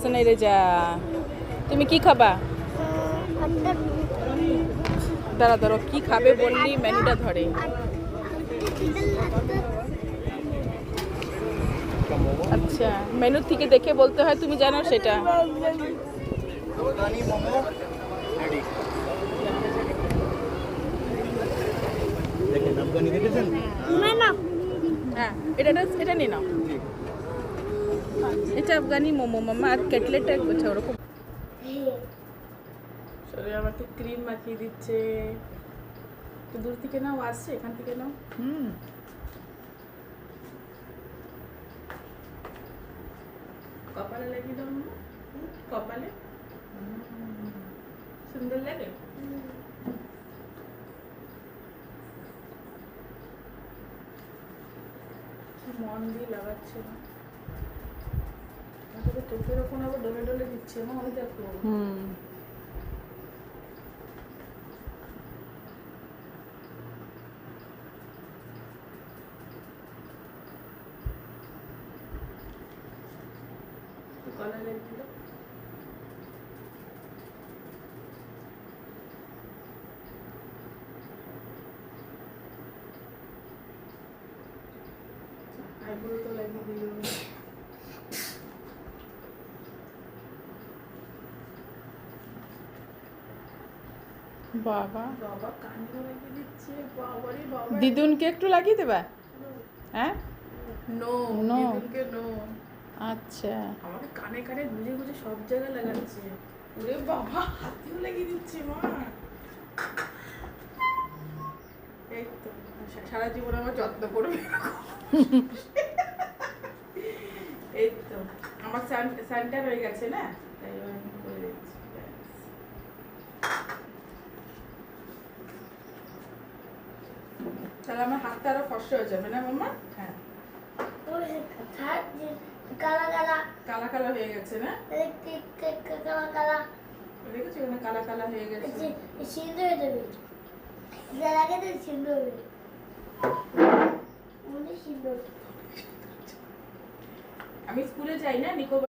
সোনাই রেজা, তুমি কি খাবা? দাঁড়া দাঁড়ো, কি খাবে বললি মেনুটা ধরে। আচ্ছা, মেনু থেকে দেখে বলতে হয়, তুমি জানো সেটা। হ্যাঁ, এটা নিয়ে নাও। এটা আফগানি মোমো মামা, আর কাটলেটটা আচ্ছা ওরকম। শরীরে আমার তো ক্রিম মাখিয়ে দিচ্ছে। তো দূর থেকে নাও, আসছে এখান থেকে নাও। কপালে লাগিয়ে দাও মামা, কপালে সুন্দর লাগে। মন দিয়ে লাগাচ্ছে না, চোখের ওখানে আবার ডলে ডলে দিচ্ছে না, আমি দেখো। কলার লাগিয়ে দাও। আইব্রো তো লাগিয়ে দিল। বাবা বাবা কানে লাগিয়ে দিচ্ছে, বাবারে বাবা। দিদুনকে একটু লাগিয়ে দেবা? হ্যাঁ, নো নো, দিদুনকে নো। আচ্ছা, আমাকে কানে কানে গুজে গুজে সব জায়গায় লাগাচ্ছে। ওরে বাবা, হাতেও লাগিয়ে দিচ্ছে মা। এই তো সারা জীবন আমার যত্ন করবে। এই তো আমার স্যান্টার হয়ে গেছে না, তাই আমি করে দিচ্ছি। তাহলে আমার হাতটা আরো ফর্সা হয়ে যাবে না মাম্মা? হ্যাঁ, কালা কালা কালা কালা হয়ে গেছে না, কালা কালা দেখেছো, এখানে কালা কালা হয়ে গেছে। সিঁদুর হয়ে যাবে, লাগাতে সিঁদুর হবে, সিঁদুর। আমি স্কুলে যাই না, নিকো